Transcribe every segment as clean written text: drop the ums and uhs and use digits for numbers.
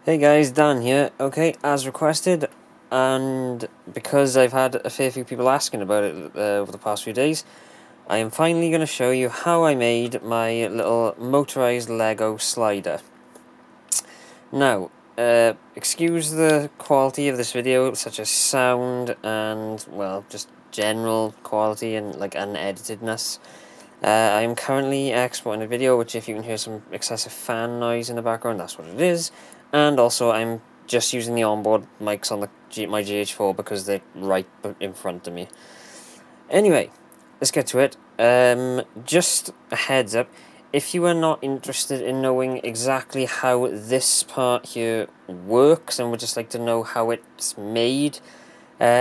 Hey guys, Dan here. Okay, as requested, and because I've had a fair few people asking about it over the past few days, I am finally going to show you how I made my little motorized Lego slider. Now, excuse the quality of this video, such as sound and, well, just general quality and, like, uneditedness. I am currently exporting a video, which if you can hear some excessive fan noise in the background, that's what it is. And also, I'm just using the onboard mics on my GH4 because they're right in front of me. Anyway, let's get to it. Just a heads up, if you are not interested in knowing exactly how this part here works and would just like to know how it's made,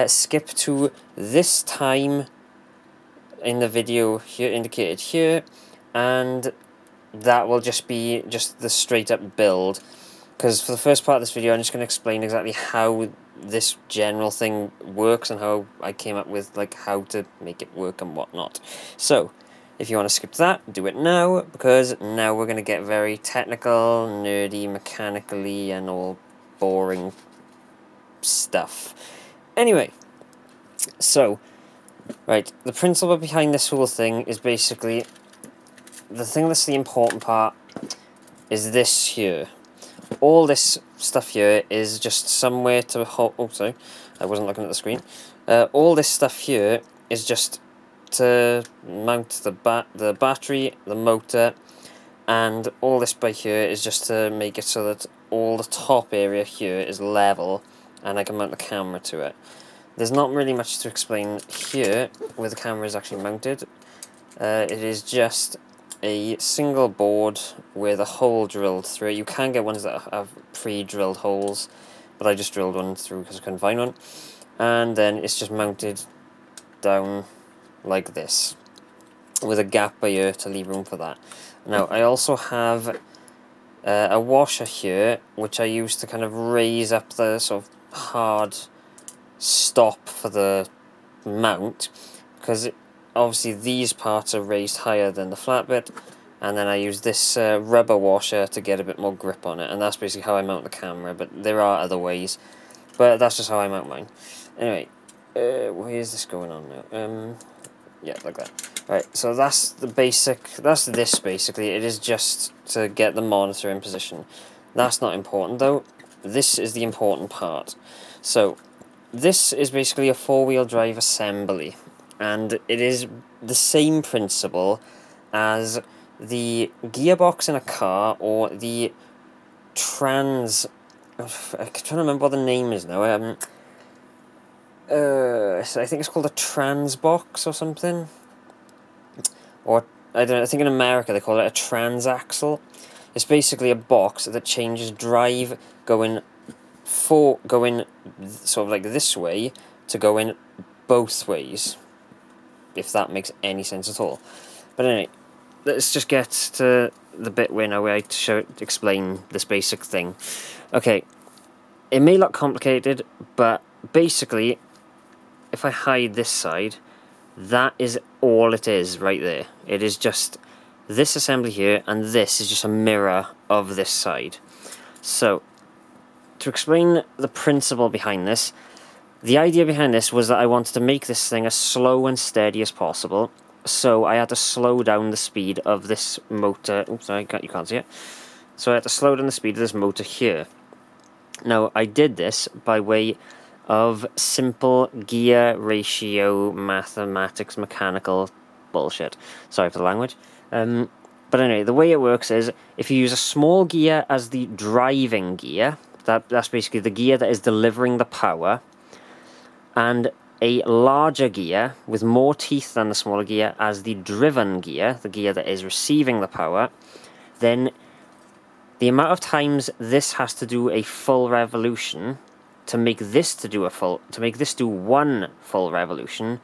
skip to this time in the video here indicated here, and that will just be the straight up build, because for the first part of this video I'm just going to explain exactly how this general thing works and how I came up with like how to make it work and whatnot. So if you want to skip that, do it now, because now we're going to get very technical, nerdy, mechanically and all boring stuff. Anyway, so right, the principle behind this whole thing is basically, the thing that's the important part is this here. All this stuff here is just somewhere to hold. Oh, sorry, I wasn't looking at the screen. All this stuff here is just to mount the battery, the motor, and all this by here is just to make it so that all the top area here is level, and I can mount the camera to it. There's not really much to explain here where the camera is actually mounted. It is just a single board with a hole drilled through it. You can get ones that have pre-drilled holes, but I just drilled one through because I couldn't find one. And then it's just mounted down like this, with a gap by here to leave room for that. Now, I also have a washer here, which I use to kind of raise up the sort of hard stop for the mount, because obviously these parts are raised higher than the flat bit, and then I use this rubber washer to get a bit more grip on it, and that's basically how I mount the camera, but there are other ways, but that's just how I mount mine. Anyway, where is this going on now? Yeah, like that. Right, so that's the basic, that's this basically. It is just to get the monitor in position. That's not important though. This is the important part. So this is basically a four-wheel drive assembly, and it is the same principle as the gearbox in a car, or the trans... I'm trying to remember what the name is now. I think it's called a trans box or something. Or, I don't know, I think in America they call it a transaxle. It's basically a box that changes drive going sort of like this way to going both ways, if that makes any sense at all. But anyway, let's just get to the bit where now I explain this basic thing. Okay, it may look complicated, but basically, if I hide this side, that is all it is right there. It is just this assembly here, and this is just a mirror of this side. So, to explain the principle behind this, the idea behind this was that I wanted to make this thing as slow and steady as possible, so I had to slow down the speed of this motor. Oops, sorry, you can't see it. So I had to slow down the speed of this motor here. Now, I did this by way of simple gear ratio mathematics mechanical bullshit. Sorry for the language. But anyway, the way it works is, if you use a small gear as the driving gear, that's basically the gear that is delivering the power, and a larger gear with more teeth than the smaller gear as the driven gear, the gear that is receiving the power, then the amount of times this has to do a full revolution to make this do one full revolution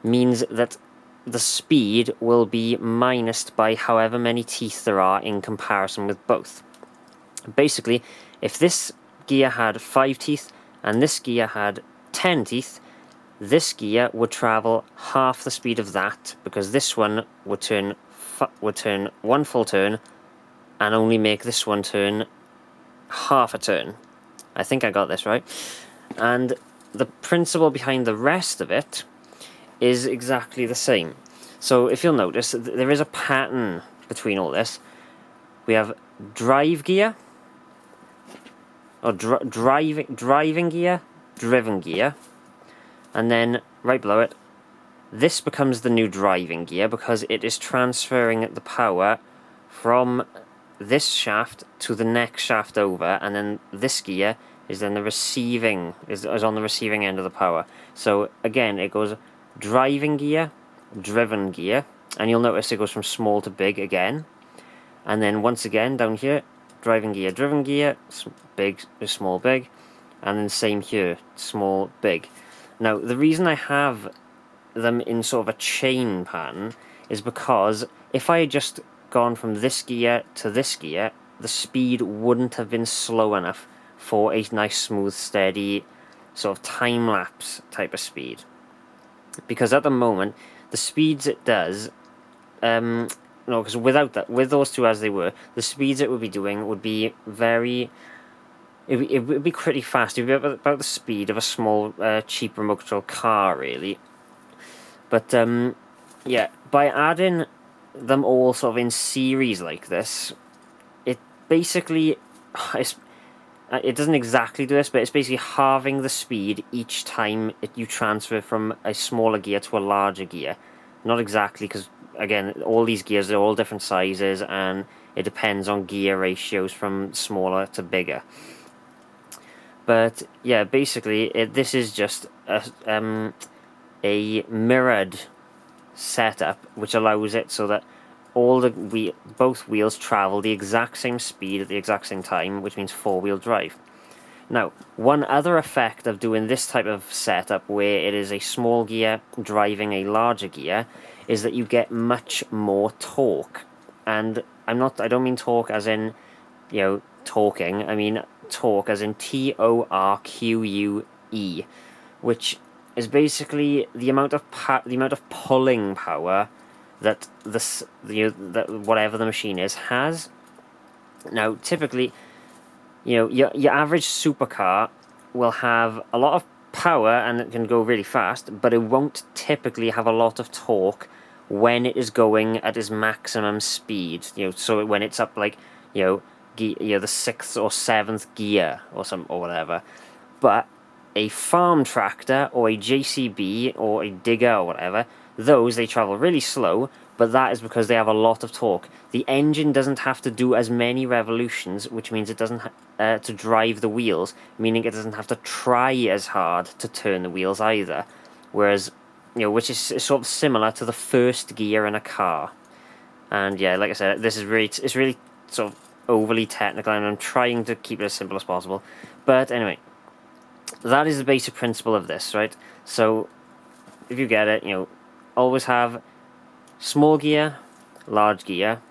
means that the speed will be minused by however many teeth there are in comparison with both. Basically, if this gear had 5 teeth and this gear had 10 teeth, this gear would travel half the speed of that, because this one would turn one full turn and only make this one turn half a turn. I think I got this right. And the principle behind the rest of it is exactly the same. So if you'll notice, there is a pattern between all this. We have drive gear, or driving gear, driven gear, and then right below it, this becomes the new driving gear because it is transferring the power from this shaft to the next shaft over, and then this gear is then the receiving, is on the receiving end of the power. So again, it goes driving gear, driven gear, and you'll notice it goes from small to big again. And then once again down here, driving gear, driven gear, big, small, big, and then same here, small, big. Now the reason I have them in sort of a chain pattern is because if I had just gone from this gear to this gear, the speed wouldn't have been slow enough for a nice, smooth, steady sort of time-lapse type of speed. Because at the moment, the speeds it does, no, because without that, with those two as they were, the speeds it would be doing would be very, it would be pretty fast. It would be about the speed of a small, cheap remote control car, really. But, yeah, by adding them all sort of in series like this, it basically, it doesn't exactly do this, but it's basically halving the speed each time you transfer from a smaller gear to a larger gear. Not exactly, because, again, all these gears are all different sizes, and it depends on gear ratios from smaller to bigger. But, yeah, basically, this is just a mirrored setup which allows it so that both wheels travel the exact same speed at the exact same time, which means four-wheel drive. Now, one other effect of doing this type of setup where it is a small gear driving a larger gear is that you get much more torque. And I don't mean torque as in, you know, talking. I mean torque as in Torque, which is basically the amount of pulling power that that whatever the machine has. Now, typically, you know, your average supercar will have a lot of power and it can go really fast, but it won't typically have a lot of torque when it is going at its maximum speed. You know, so when it's up like, you know, the 6th or 7th gear or whatever. But a farm tractor or a JCB or a digger or whatever, they travel really slow, but that is because they have a lot of torque. The engine doesn't have to do as many revolutions, which means it doesn't to drive the wheels, meaning it doesn't have to try as hard to turn the wheels either. Whereas, you know, which is sort of similar to the first gear in a car. And yeah, like I said, it's really sort of overly technical, and I'm trying to keep it as simple as possible. But anyway, that is the basic principle of this, right? So, if you get it, you know, always have small gear, large gear,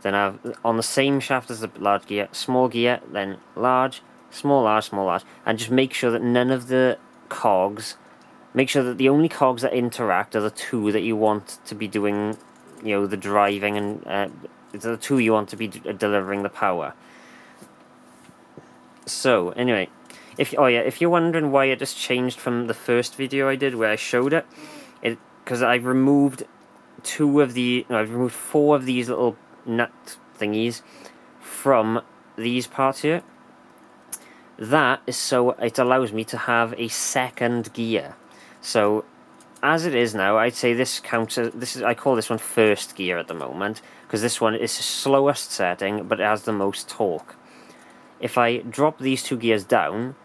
then have on the same shaft as the large gear, small gear, then large, small, large, small, large, and just make sure that none of the cogs, make sure that the only cogs that interact are the two that you want to be doing, you know, the driving, and the two you want to be delivering the power. So, anyway, if you're wondering why it just changed from the first video I did where I showed it, because I've removed I've removed 4 of these little nut thingies from these parts here. That is so it allows me to have a second gear. So, as it is now, I'd say this counts as, I call this one first gear at the moment, because this one is the slowest setting, but it has the most torque. If I drop these 2 gears down,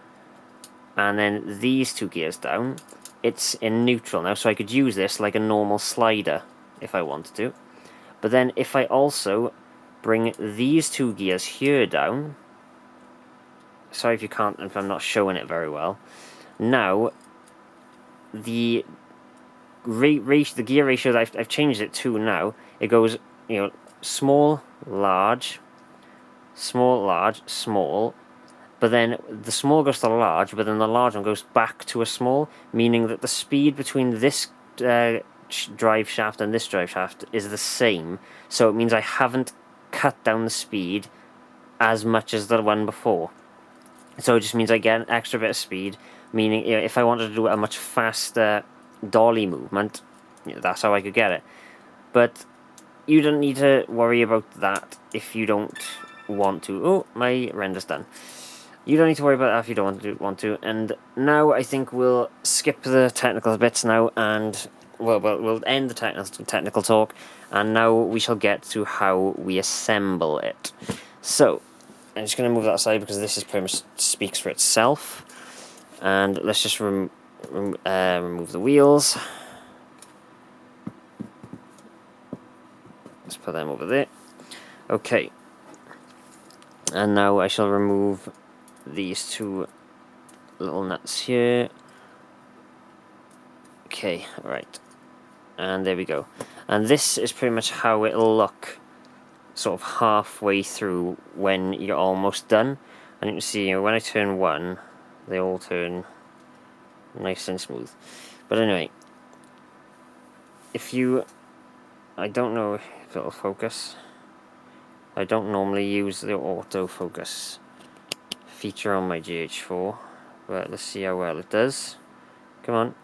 and then these 2 gears down, it's in neutral now, so I could use this like a normal slider if I wanted to. But then if I also bring these 2 gears here down, sorry if I'm not showing it very well, now the gear ratio that I've changed it to now, it goes, you know, small, large, small, large, small, but then the small goes to the large, but then the large one goes back to a small, meaning that the speed between this drive shaft and this drive shaft is the same, so it means I haven't cut down the speed as much as the one before. So it just means I get an extra bit of speed, meaning if I wanted to do a much faster dolly movement, that's how I could get it. But you don't need to worry about that if you don't want to. Oh, my render's done. You don't need to worry about that if you don't want to. And now I think we'll skip the technical bits now, and we'll end the technical talk, and now we shall get to how we assemble it. So I'm just going to move that aside because this is pretty much speaks for itself. And let's just remove the wheels. Let's put them over there. Okay. And now I shall remove these two little nuts here. Okay, right. And there we go. And this is pretty much how it'll look sort of halfway through when you're almost done. And you can see when I turn one, they all turn nice and smooth. But anyway, I don't know if it'll focus. I don't normally use the autofocus feature on my GH4, but let's see how well it does. Come on.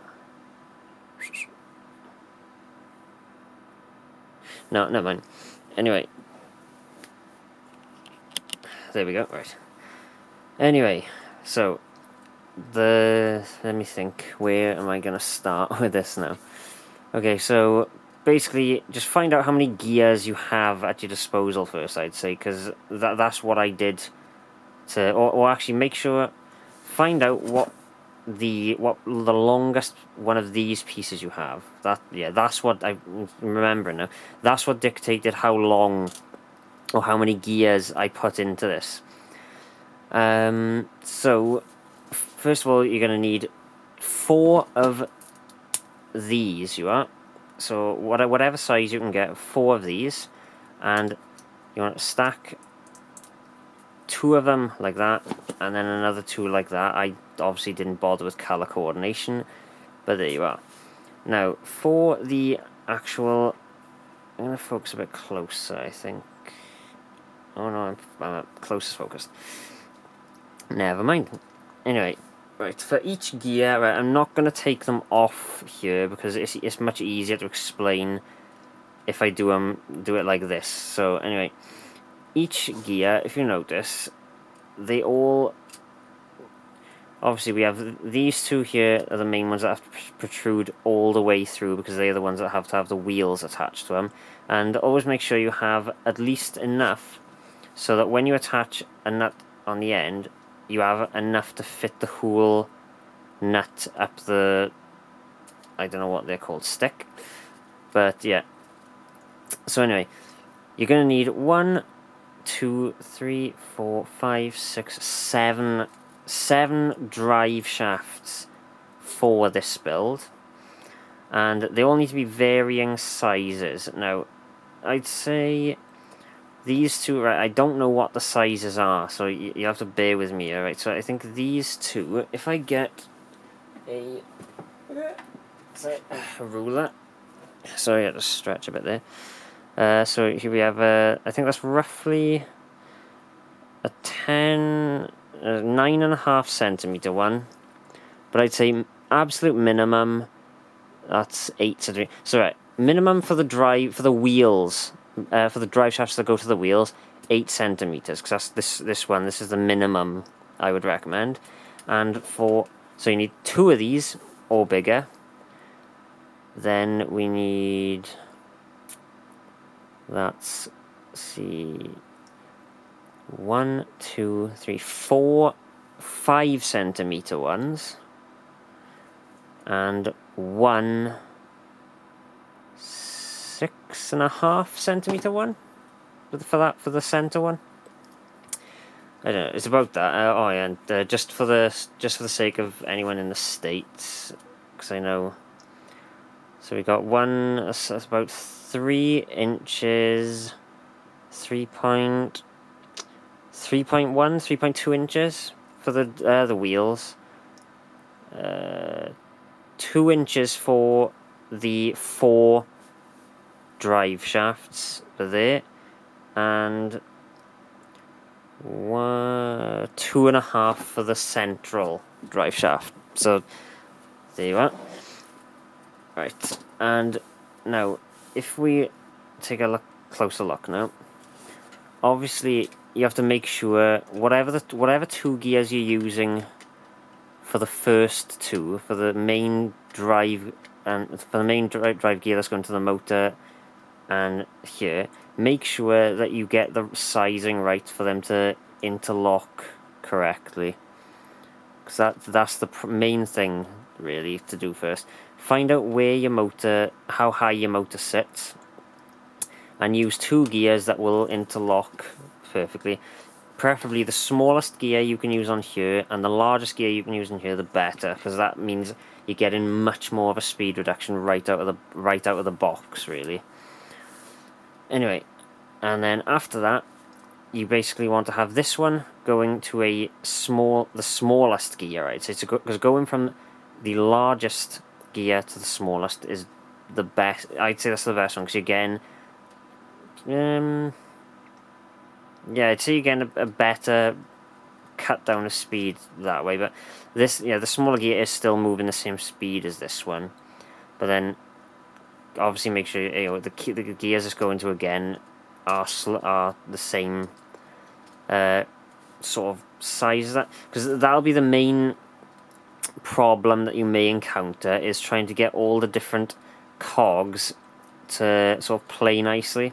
No, never mind. Anyway. There we go, right. Anyway, so, let me think, where am I going to start with this now? Okay, so, basically, just find out how many gears you have at your disposal first, I'd say, because that's what I did to, or actually make sure, find out what the longest one of these pieces you have. That's what I remember now. That's what dictated how long or how many gears I put into this. So first of all, you're going to need 4 of these. So whatever size you can get, 4 of these, and you want to stack 2 of them like that, and then another 2 like that. I obviously didn't bother with color coordination, but there you are. Now for the actual, I'm going to focus a bit closer, I think. Oh no, I'm closest focused. Never mind. Anyway, right, for each gear, right, I'm not going to take them off here because it's much easier to explain if I do it like this. So anyway, each gear, if you notice, they all, obviously we have these 2 here are the main ones that have to protrude all the way through because they're the ones that have to have the wheels attached to them. And always make sure you have at least enough so that when you attach a nut on the end, you have enough to fit the whole nut up the, I don't know what they're called, stick. But yeah. So anyway, you're going to need 1, 2, 3, 4, 5, 6, 7 drive shafts for this build. And they all need to be varying sizes. Now, I'd say these 2, right, I don't know what the sizes are, so you have to bear with me, alright? So I think these 2, if I get a ruler, sorry, I had to stretch a bit there. So here we have, I think that's roughly a 9.5 centimeter one, but I'd say absolute minimum, that's 8 centimeters. So right, minimum for the wheels, for the drive shafts that go to the wheels, 8 centimeters, because that's this is the minimum I would recommend. And so you need 2 of these or bigger. Then we need, let's see, 1, 2, 3, 4 5 centimeter ones, and 1 6.5 centimeter one for the center one. I don't know. It's about that. Oh yeah, and just for the sake of anyone in the States, because I know. So we got one. That's about 3 inches, 3.1, 3.2 inches for the wheels. 2 inches for the 4 drive shafts for there, and 2.5 for the central drive shaft. So there you are. Right, and now if we take a closer look now, obviously you have to make sure whatever two gears you're using for the first two, for the main drive and for the main drive gear that's going to the motor and here, make sure that you get the sizing right for them to interlock correctly, because that's the main thing really to do first. Find out where your motor, how high your motor sits, and use two gears that will interlock perfectly. Preferably the smallest gear you can use on here and the largest gear you can use on here, the better, because that means you're getting much more of a speed reduction right out of the box, really. Anyway, and then after that, you basically want to have this one going to the smallest gear, right? So because going from the largest gear to the smallest is the best. I'd say that's the best one, because you're getting, yeah, I'd say you're getting a better cut down of speed that way. But this, yeah, the smaller gear is still moving the same speed as this one, but then obviously make sure the gears it's going to again are the same sort of size, that because that'll be the main problem that you may encounter, is trying to get all the different cogs to sort of play nicely,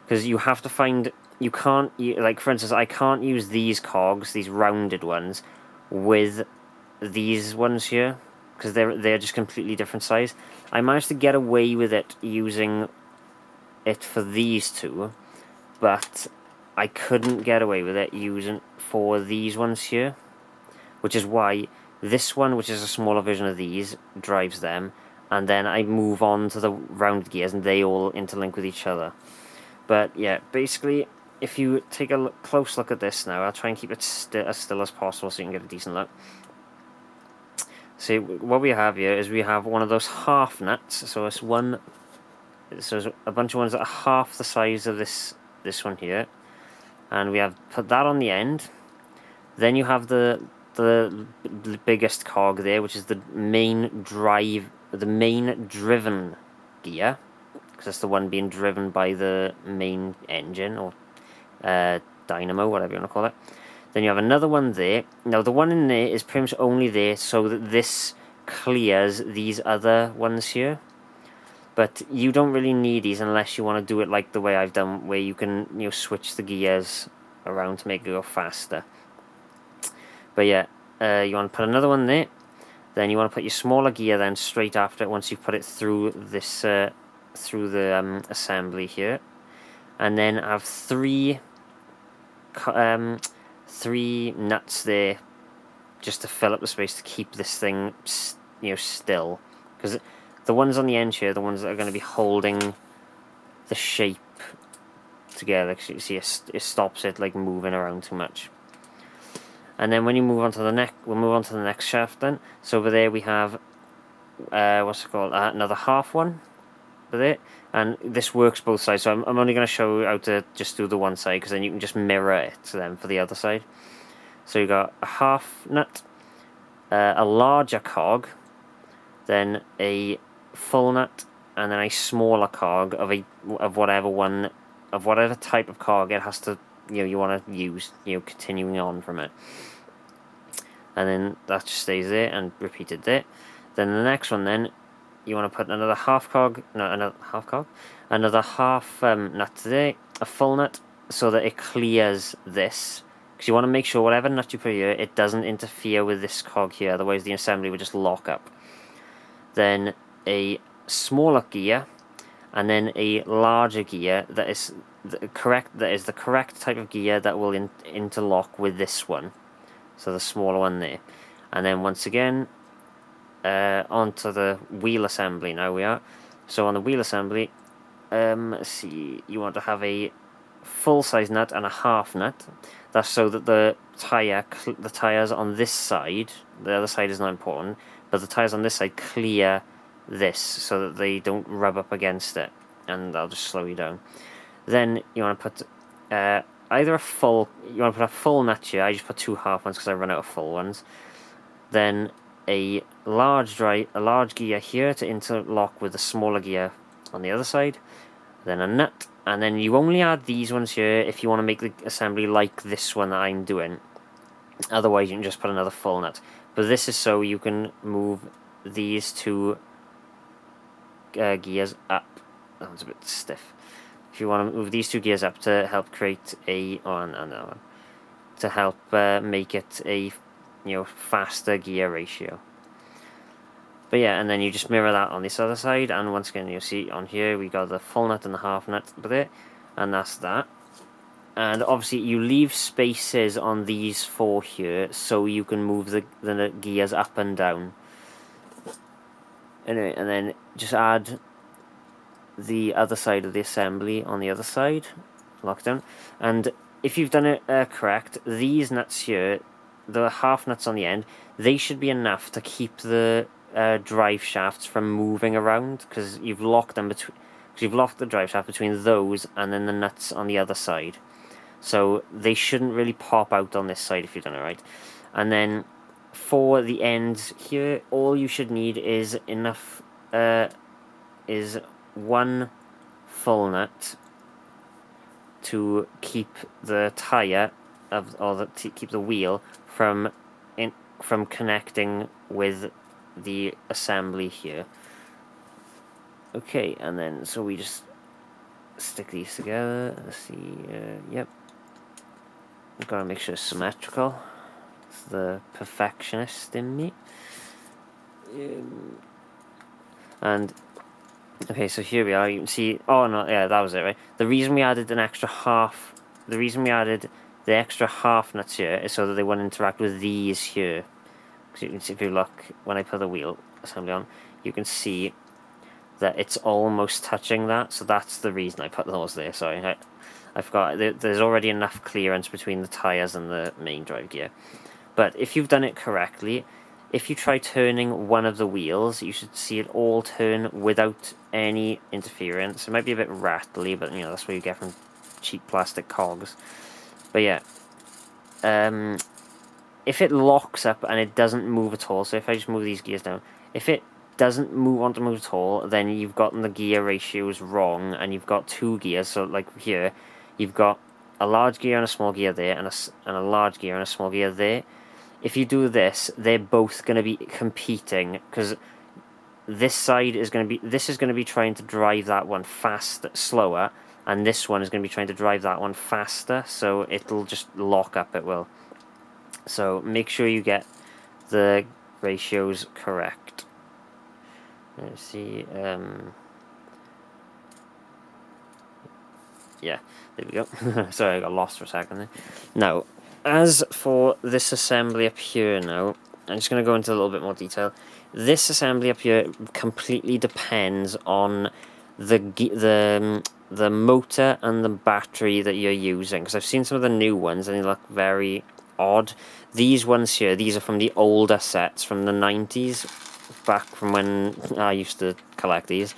because you have to find, you can't, like for instance, I can't use these cogs, these rounded ones, with these ones here, because they're just completely different size. I managed to get away with it using it for these two, but I couldn't get away with it using for these ones here, which is why this one, which is a smaller version of these, drives them, and then I move on to the rounded gears and they all interlink with each other. But yeah, basically, if you take a close look at this now, I'll try and keep it as still as possible so you can get a decent look. See, what we have here is we have one of those half nuts, so it's a bunch of ones that are half the size of this one here, and we have put that on the end. Then you have the biggest cog there, which is the main driven gear, because that's the one being driven by the main engine, or dynamo, whatever you want to call it. Then you have another one there. Now the one in there is pretty much only there so that this clears these other ones here. But you don't really need these unless you want to do it like the way I've done, where you can switch the gears around to make it go faster. But yeah, you want to put another one there. Then you want to put your smaller gear then straight after it once you've put it through this through the assembly here, and then have three nuts there just to fill up the space to keep this thing still, because the ones on the end here are the ones that are going to be holding the shape together, because you see it stops it like moving around too much. And then when you move on to we'll move on to the next shaft then. So over there we have what's it called, another half one with it, and this works both sides, so I'm only going to show you how to just do the one side, because then you can just mirror it then for the other side. So you got a half nut, a larger cog, then a full nut, and then a smaller cog of whatever type of cog it has to you want to use, continuing on from it, and then that just stays there and repeated there. Then the next one, then you want to put another half nut there, a full nut, so that it clears this, because you want to make sure whatever nut you put here, it doesn't interfere with this cog here, otherwise the assembly would just lock up. Then a smaller gear, and then a larger gear that is the correct type of gear that will interlock with this one, so the smaller one there. And then once again, onto the wheel assembly now we are. So on the wheel assembly, let's see, you want to have a full size nut and a half nut. That's so that the tires on this side, the other side is not important, but the tires on this side clear this so that they don't rub up against it, and I'll just slow you down. Then you want to put a either a full, you want to put a full nut here. I just put 2 half ones because I run out of full ones. Then a large gear here to interlock with the smaller gear on the other side. Then a nut, and then you only add these ones here if you want to make the assembly like this one that I'm doing. Otherwise, you can just put another full nut. But this is so you can move these 2 gears up. That one's a bit stiff. If you want to move these 2 gears up to help create a to help make it a faster gear ratio. But yeah, and then you just mirror that on this other side, and once again you'll see on here we got the full nut and the half nut there, and that's that. And obviously you leave spaces on these 4 here so you can move the gears up and down. Anyway, and then just add the other side of the assembly on the other side, lock it down. And if you've done it correct, these nuts here, the half nuts on the end, they should be enough to keep the drive shafts from moving around, because you've locked them between. Because you've locked the drive shaft between those and then the nuts on the other side, so they shouldn't really pop out on this side if you've done it right. And then for the ends here, all you should need is enough. Is 1 full nut to keep the tire keep the wheel from connecting with the assembly here. Okay, and then so we just stick these together. Let's see. Yep. Gotta make sure it's symmetrical. It's the perfectionist in me. And okay, so here we are. You can see. Oh no, yeah, that was it, right? The reason we added an extra half. The reason we added the extra half nuts here is so that they wouldn't interact with these here. Because you can see, if you look when I put the wheel assembly on, you can see that it's almost touching that. So that's the reason I put those there. Sorry, I forgot. There's already enough clearance between the tires and the main drive gear. But if you've done it correctly, if you try turning one of the wheels, you should see it all turn without any interference. It might be a bit rattly, but that's what you get from cheap plastic cogs. But yeah, if it locks up and it doesn't move at all, so if I just move these gears down, if it doesn't want to move at all, then you've gotten the gear ratios wrong, and you've got 2 gears. So like here, you've got a large gear and a small gear there, and a large gear and a small gear there. If you do this, they're both going to be competing, because this side is going to be trying to drive that one slower, and this one is going to be trying to drive that one faster, so it'll just lock up, it will. So make sure you get the ratios correct. Let's see, yeah, there we go. Sorry, I got lost for a second there. Now, as for this assembly up here now, I'm just going to go into a little bit more detail. This assembly up here completely depends on the motor and the battery that you're using, because I've seen some of the new ones and they look very odd. These ones here, these are from the older sets from the 90s, back from when I used to collect these.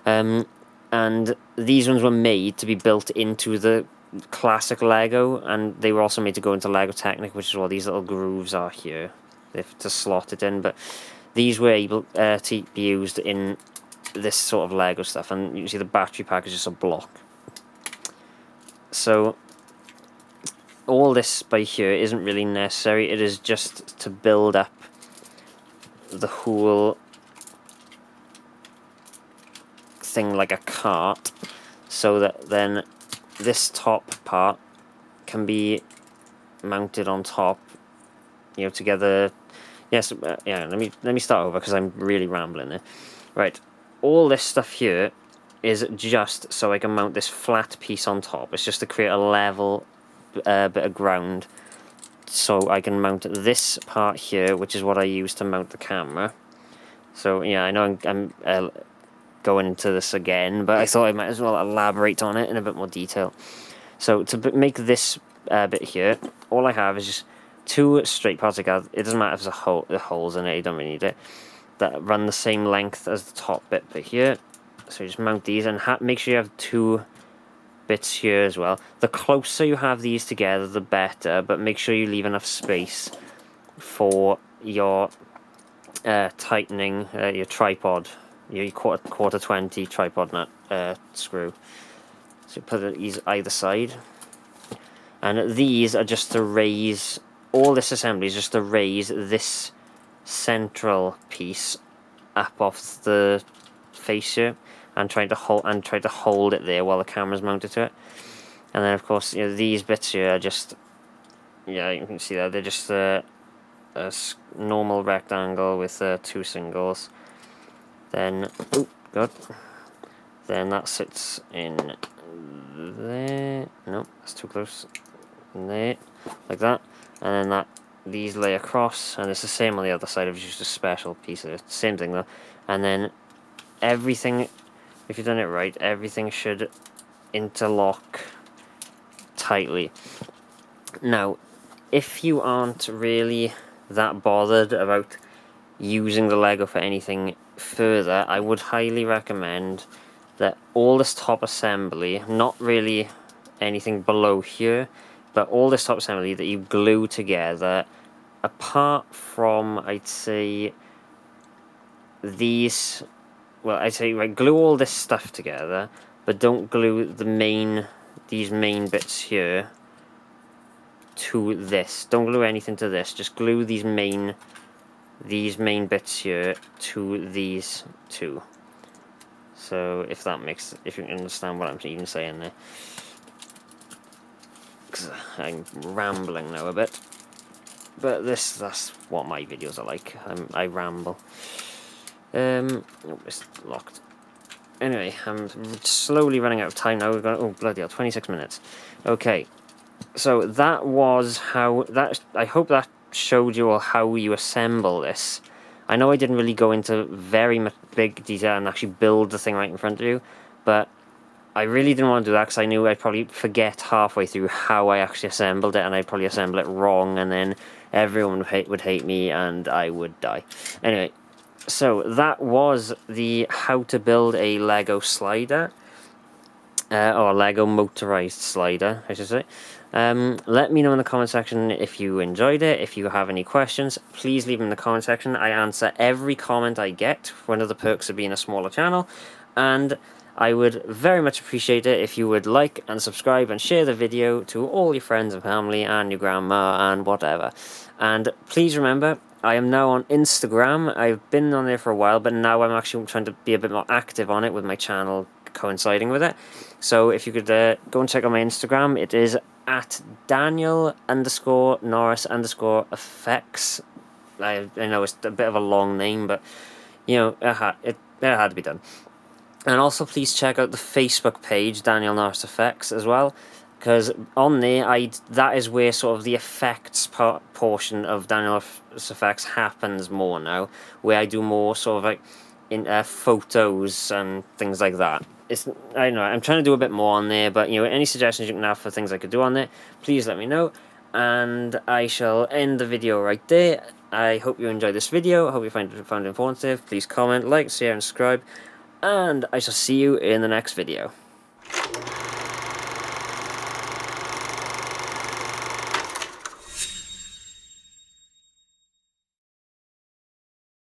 And these ones were made to be built into the classic Lego, and they were also made to go into Lego Technic, which is what these little grooves are here. They have to slot it in, but these were able to be used in this sort of Lego stuff, and you can see the battery pack is just a block. So all this by here isn't really necessary. It is just to build up the whole thing like a cart, so that then this top part can be mounted on top, together. Yes, yeah. Let me start over because I'm really rambling there. Right, all this stuff here is just so I can mount this flat piece on top. It's just to create a level bit of ground, so I can mount this part here, which is what I use to mount the camera. So yeah, I know I'm going into this again, but I thought I might as well elaborate on it in a bit more detail. So to make this bit here, all I have is just 2 straight parts together. It doesn't matter if there's holes in it, you don't really need it, that run the same length as the top bit here. So you just mount these and make sure you have 2 bits here as well. The closer you have these together, the better, but make sure you leave enough space for your tightening your tripod, your quarter 20 tripod nut screw. So put these either side, and these are just to raise, all this assembly is just to raise this central piece up off the face here, and try to hold it there while the camera's mounted to it. And then of course, you know, these bits here are just, yeah, you can see that they're just a normal rectangle with 2 singles. Then, oh god, then that sits in there. No, that's too close. In there, like that, and then these lay across, and it's the same on the other side. It's just a special piece of it. Same thing though. And then everything, if you've done it right, everything should interlock tightly. Now, if you aren't really that bothered about using the Lego for anything further, I would highly recommend that all this top assembly, not really anything below here, but all this top assembly that you glue together, apart from, I'd say, these, well, I'd say, right, glue all this stuff together, but don't glue these main bits here to this. Don't glue anything to this, just glue these main bits here to these two. So if you can understand what I'm even saying there. 'Cause I'm rambling now a bit, but that's what my videos are like. I ramble. Oh, it's locked. Anyway, I'm slowly running out of time now. We've got, oh bloody hell, 26 minutes. Okay, so that was how I hope that showed you all how you assemble this. I know I didn't really go into very much big detail and actually build the thing right in front of you, but I really didn't want to do that because I knew I'd probably forget halfway through how I actually assembled it, and I'd probably assemble it wrong, and then everyone would hate me and I would die. Anyway, so that was the how to build a Lego slider, or Lego motorized slider, I should say. Let me know in the comment section if you enjoyed it. If you have any questions, please leave them in the comment section. I answer every comment I get, one of the perks of being a smaller channel, and I would very much appreciate it if you would like and subscribe and share the video to all your friends and family and your grandma and whatever. And please remember, I am now on Instagram. I've been on there for a while, but now I'm actually trying to be a bit more active on it with my channel coinciding with it. So if you could go and check out my Instagram, it is at Daniel_Norris_effects. I know it's a bit of a long name, but you know, it had to be done. And also please check out the Facebook page, Daniel Norris Effects, as well, because on there, that is where sort of the effects portion of Daniel Norris Effects happens more now, where I do more sort of like in photos and things like that. I don't know, I'm trying to do a bit more on there, but you know, any suggestions you can have for things I could do on there, please let me know, and I shall end the video right there. I hope you enjoyed this video. I hope you found it informative. Please comment, like, share, and subscribe. And I shall see you in the next video.